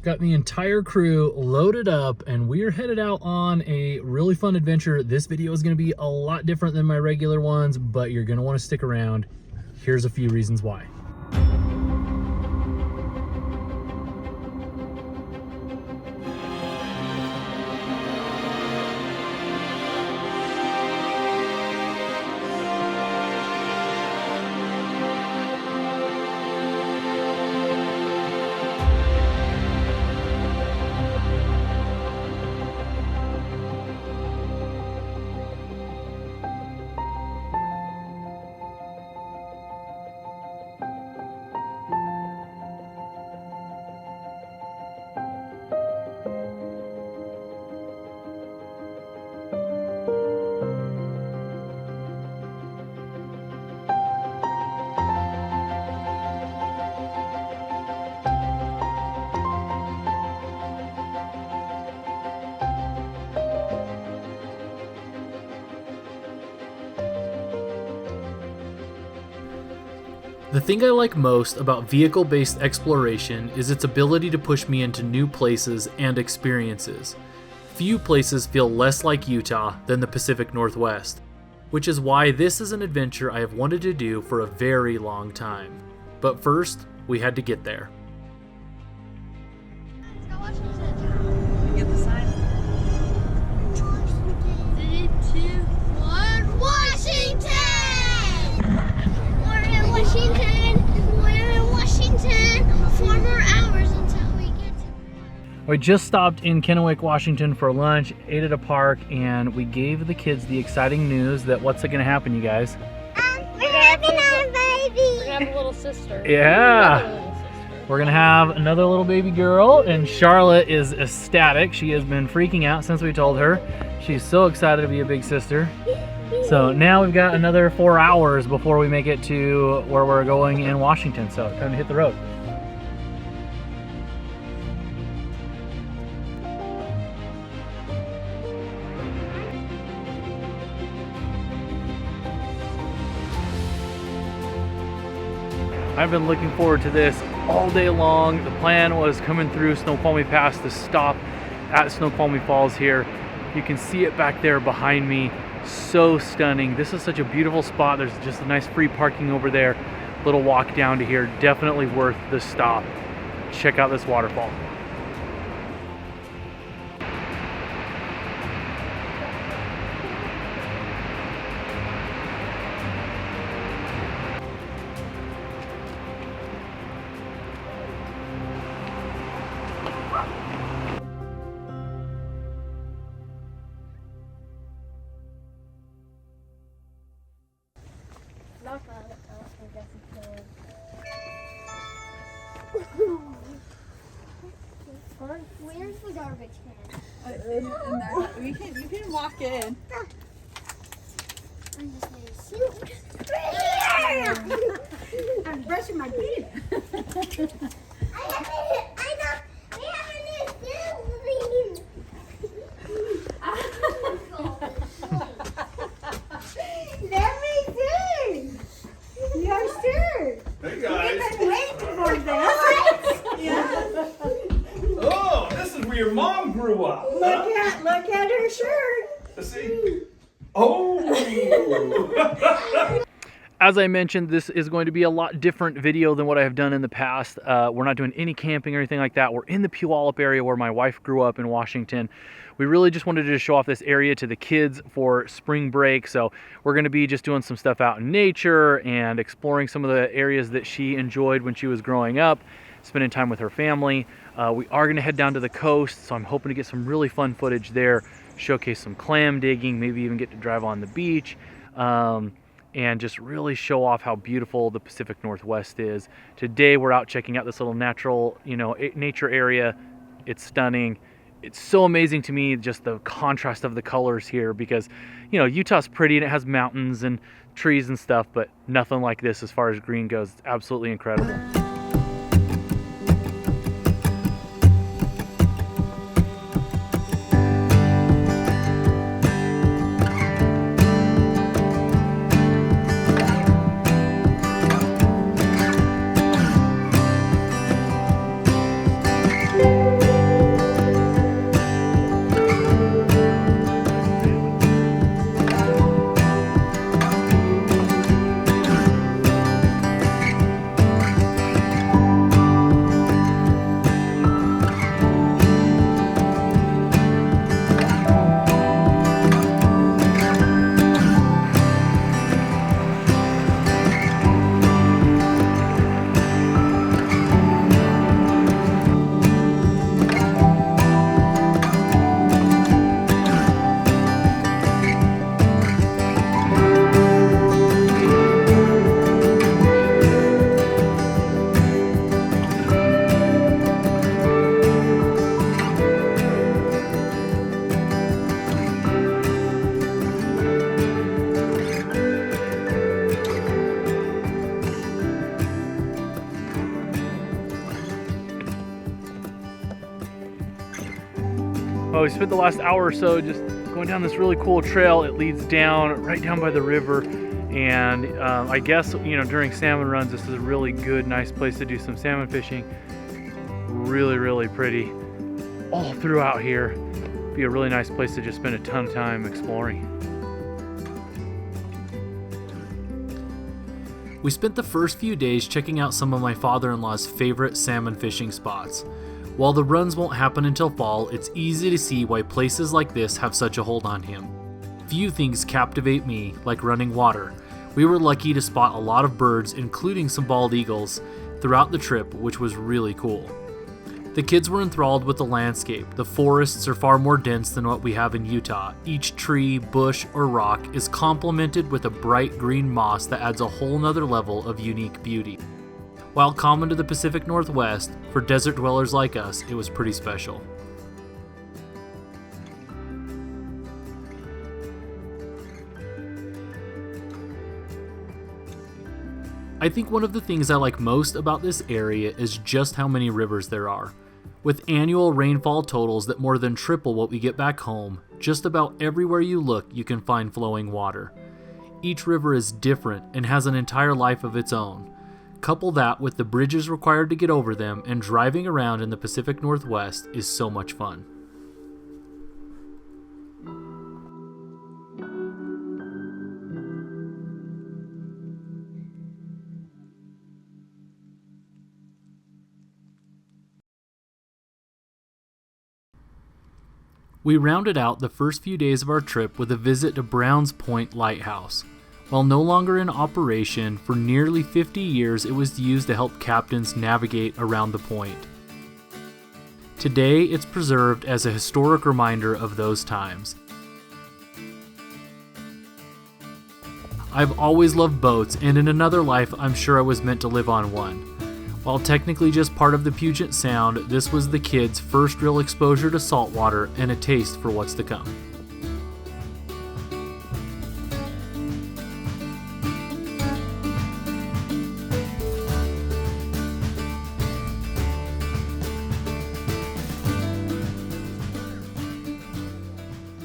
Got the entire crew loaded up and we're headed out on a really fun adventure. This video is going to be a lot different than my regular ones, but you're going to want to stick around. Here's a few reasons why. The thing I like most about vehicle-based exploration is its ability to push me into new places and experiences. Few places feel less like Utah than the Pacific Northwest, which is why this is an adventure I have wanted to do for a very long time. But first, we had to get there. Let's go Washington. Get the sign. 3, 2, 1, Washington! We're in Washington. 4 more hours until we get to. We just stopped in Kennewick, Washington for lunch, ate at a park, and we gave the kids the exciting news that what's going to happen, you guys? We're having a baby. We're gonna have a little sister. Yeah. Another little sister. We're going to have another little baby girl, and Charlotte is ecstatic. She has been freaking out since we told her. She's so excited to be a big sister. So now we've got another 4 hours before we make it to where we're going in Washington. So time to hit the road. I've been looking forward to this all day long. The plan was coming through Snoqualmie Pass to stop at Snoqualmie Falls here. You can see it back there behind me. So stunning. This is such a beautiful spot. There's just a nice free parking over there. Little walk down to here. Definitely worth the stop. Check out this waterfall. Where's the garbage can? You can walk in. I'm just gonna shoot. Right here! I'm brushing my teeth. I know. We have a new building. Let me see. Yes, sir. Hey guys. I've been waiting for this. Yeah. Oh, this is where your mom grew up. Look at her shirt. See? Oh. As I mentioned, this is going to be a lot different video than what I have done in the past. We're not doing any camping or anything like that. We're in the Puyallup area where my wife grew up in Washington. We really just wanted to show off this area to the kids for spring break. So we're going to be just doing some stuff out in nature and exploring some of the areas that she enjoyed when she was growing up, spending time with her family. We are going to head down to the coast, so I'm hoping to get some really fun footage there, showcase some clam digging, maybe even get to drive on the beach. And just really show off how beautiful the Pacific Northwest is. Today we're out checking out this little natural, nature area. It's stunning. It's so amazing to me, just the contrast of the colors here, because, Utah's pretty and it has mountains and trees and stuff, but nothing like this as far as green goes. It's absolutely incredible. Well, we spent the last hour or so just going down this really cool trail. It leads down, right down by the river. And I guess, you know, during salmon runs, this is a really good, nice place to do some salmon fishing. Really, really pretty all throughout here. Be a really nice place to just spend a ton of time exploring. We spent the first few days checking out some of my father-in-law's favorite salmon fishing spots. While the runs won't happen until fall, it's easy to see why places like this have such a hold on him. Few things captivate me like running water. We were lucky to spot a lot of birds, including some bald eagles, throughout the trip, which was really cool. The kids were enthralled with the landscape. The forests are far more dense than what we have in Utah. Each tree, bush, or rock is complemented with a bright green moss that adds a whole nother level of unique beauty. While common to the Pacific Northwest, for desert dwellers like us, it was pretty special. I think one of the things I like most about this area is just how many rivers there are. With annual rainfall totals that more than triple what we get back home, just about everywhere you look you can find flowing water. Each river is different and has an entire life of its own. Couple that with the bridges required to get over them, and driving around in the Pacific Northwest is so much fun. We rounded out the first few days of our trip with a visit to Browns Point Lighthouse. While no longer in operation, for nearly 50 years it was used to help captains navigate around the point. Today it's preserved as a historic reminder of those times. I've always loved boats, and in another life I'm sure I was meant to live on one. While technically just part of the Puget Sound, this was the kids' first real exposure to saltwater and a taste for what's to come.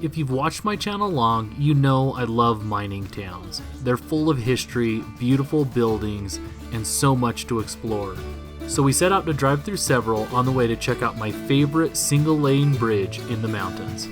If you've watched my channel long, you know I love mining towns. They're full of history, beautiful buildings, and so much to explore. So we set out to drive through several on the way to check out my favorite single-lane bridge in the mountains.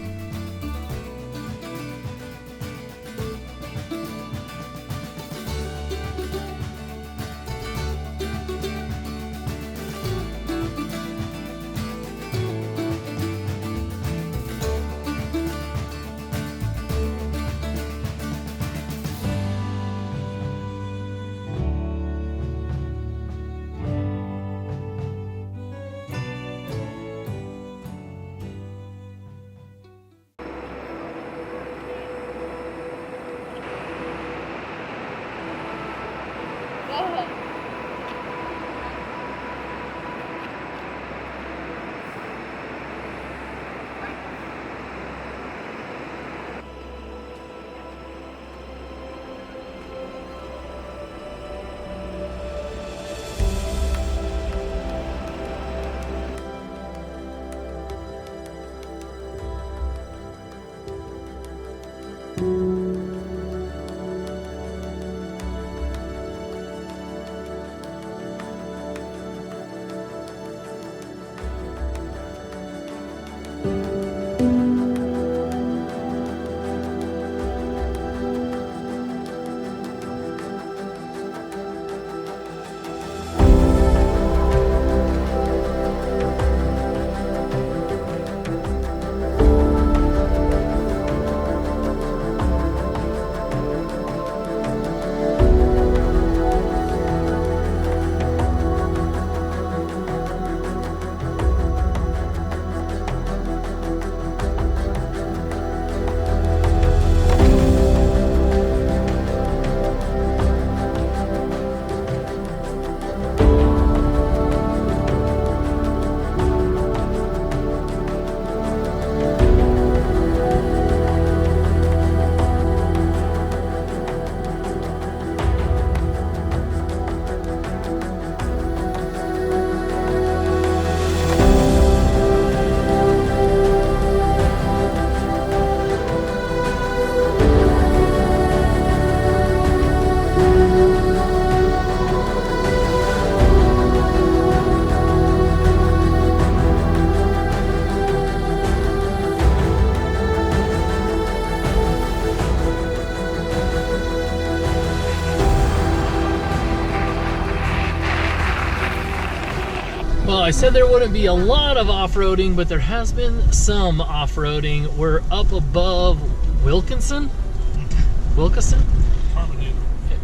I said there wouldn't be a lot of off-roading, but there has been some off-roading. We're up above Wilkinson?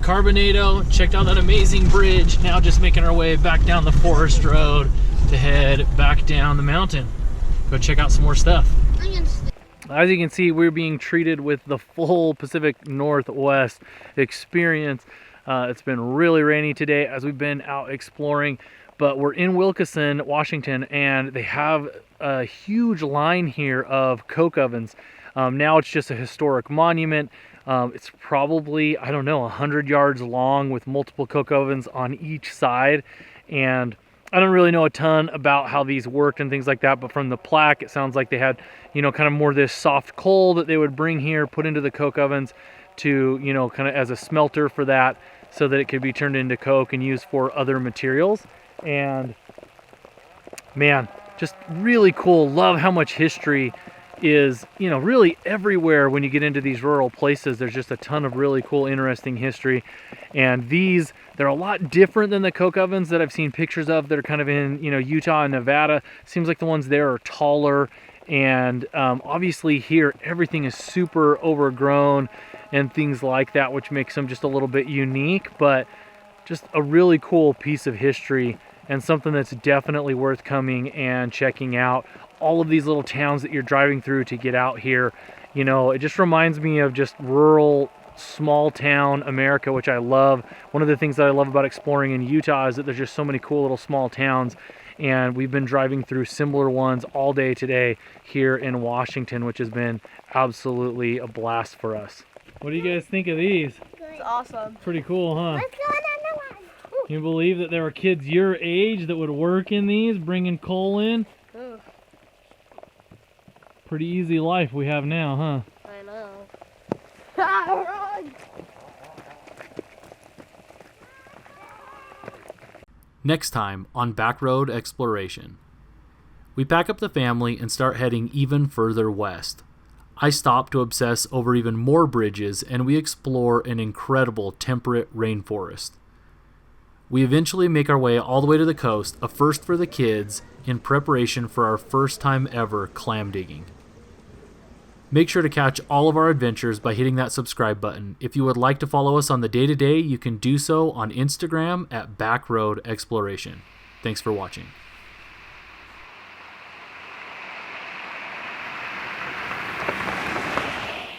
Carbonado. Checked out that amazing bridge. Now just making our way back down the forest road to head back down the mountain. Go check out some more stuff. As you can see, we're being treated with the full Pacific Northwest experience. It's been really rainy today as we've been out exploring, but we're in Wilkinson, Washington, and they have a huge line here of coke ovens. Now it's just a historic monument. It's probably, I don't know, 100 yards long with multiple coke ovens on each side. And I don't really know a ton about how these worked and things like that, but from the plaque, it sounds like they had, you know, kind of more this soft coal that they would bring here, put into the coke ovens to, you know, kind of as a smelter for that, so that it could be turned into coke and used for other materials. And man, just really cool. Love how much history is, you know, really everywhere. When you get into these rural places, there's just a ton of really cool, interesting history. And these, they're a lot different than the coke ovens that I've seen pictures of that are kind of in, you know, Utah and Nevada. Seems like the ones there are taller, and obviously here everything is super overgrown and things like that, which makes them just a little bit unique, but just a really cool piece of history and something that's definitely worth coming and checking out. All of these little towns that you're driving through to get out here, you know, it just reminds me of just rural, small town America, which I love. One of the things that I love about exploring in Utah is that there's just so many cool little small towns, and we've been driving through similar ones all day today here in Washington, which has been absolutely a blast for us. What do you guys think of these? It's awesome. Pretty cool, huh? Let's go another one. Can you believe that there were kids your age that would work in these, bringing coal in? Ooh, Pretty easy life we have now, huh? I know. Next time on Backroad Exploration. We pack up the family and start heading even further west. I stop to obsess over even more bridges, and we explore an incredible temperate rainforest. We eventually make our way all the way to the coast, a first for the kids, in preparation for our first time ever clam digging. Make sure to catch all of our adventures by hitting that subscribe button. If you would like to follow us on the day-to-day, you can do so on Instagram at Backroad Exploration. Thanks for watching.